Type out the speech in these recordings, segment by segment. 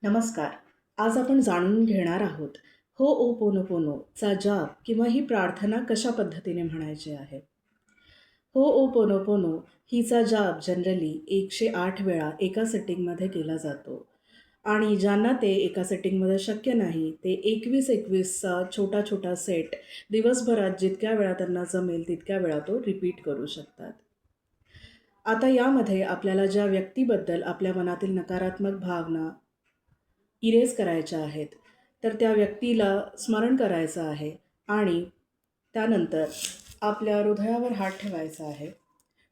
नमस्कार. आज आपण जाणून घेणार आहोत होओपोनोपोनोचा जाप किंवा ही प्रार्थना कशा पद्धतीने म्हणायची आहे. होओपोनोपोनो हिचा जाप जनरली 108 वेळा एका सेटिंगमध्ये केला जातो आणि ज्यांना ते एका सेटिंगमध्ये शक्य नाही ते 21-21चा छोटा छोटा सेट दिवसभरात जितक्या वेळा त्यांना जमेल तितक्या वेळा तो रिपीट करू शकतात. आता यामध्ये आपल्याला ज्या व्यक्तीबद्दल आपल्या मनातील नकारात्मक भावना इरेज करायच्या आहेत, तर त्या व्यक्तीला स्मरण करायचं आहे आणि त्यानंतर आपल्या हृदयावर हात ठेवायचा आहे,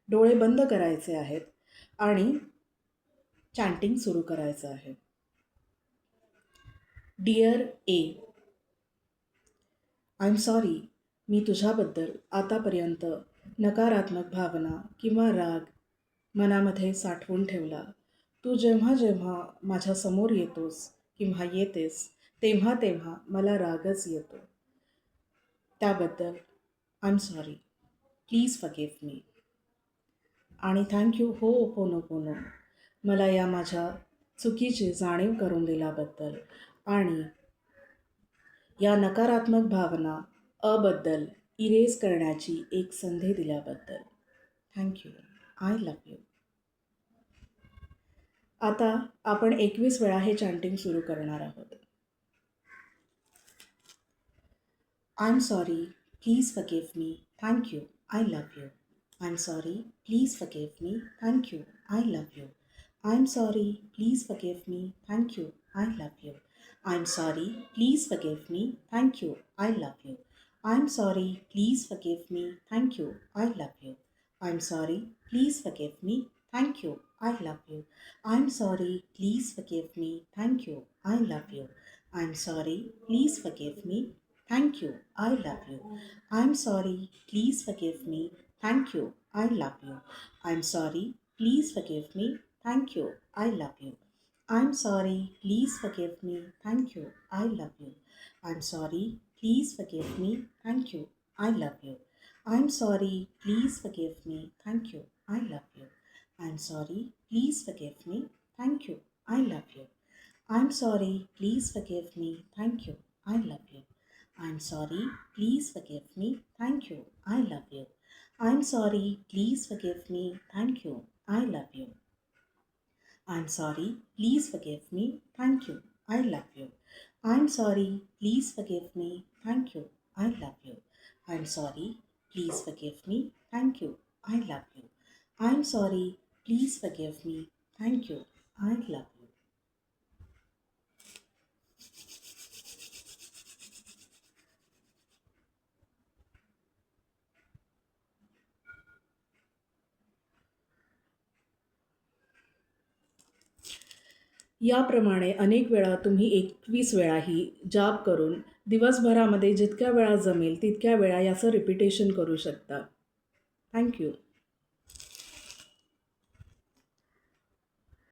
डोळे बंद करायचे आहेत आणि चॅन्टिंग सुरू करायचं आहे. डिअर ए, आय एम सॉरी. मी तुझ्याबद्दल आतापर्यंत नकारात्मक भावना किंवा राग मनामध्ये साठवून ठेवला. तू जेव्हा जेव्हा माझ्यासमोर येतोस किंवा येतेस तेव्हा तेव्हा मला रागच येतो. त्याबद्दल I am sorry. Please forgive me. आणि थँक्यू होओपोनोपोनो मला या माझ्या चुकीची जाणीव करून दिल्याबद्दल आणि या नकारात्मक भावना बद्दल इरेज करण्याची एक संधी दिल्याबद्दल. थँक्यू. I love you. आता आपण 21 वेळा हे चॅन्टिंग सुरू करणार आहोत. I am sorry. Please forgive me. Thank you. I love you. I am sorry. Please forgive me. Thank you. I love you. I am sorry. Please forgive me. Thank you. I love you. I am sorry. Please forgive me. Thank you. I love you. I am sorry. Please forgive me. Thank you. I love you. I am sorry. Please forgive me. Thank you. I love you. I am sorry. Please forgive me. Thank you. I love you. I am sorry. Please forgive me. Thank you. I love you. I am sorry. Please forgive me. Thank you. I love you. I am sorry. Please forgive me. Thank you. I love you. I am sorry. Please forgive me. Thank you. I love you. I am sorry. Please forgive me. Thank you. I love you. I am sorry. Please forgive me. Thank you. I love you. I am sorry. Please forgive me. Thank you. I love you. I am sorry. Please forgive me. Thank you. I love you. I am sorry. Please forgive me. Thank you. I love you. I am sorry. Please forgive me. Thank you. I love you. I am sorry. Please forgive me. Thank you. I love you. I am sorry. Please forgive me. Thank you. I love you. I am sorry. Please forgive me. Thank you. I love you. I am sorry. Please forgive me. Thank you. I love you. याप्रमाणे अनेक वेळा तुम्ही 21 वेळा ही जाप करून दिवसभरामध्ये जितक्या वेळा जमेल तितक्या वेळा याचं रिपिटेशन करू शकता. थँक्यू.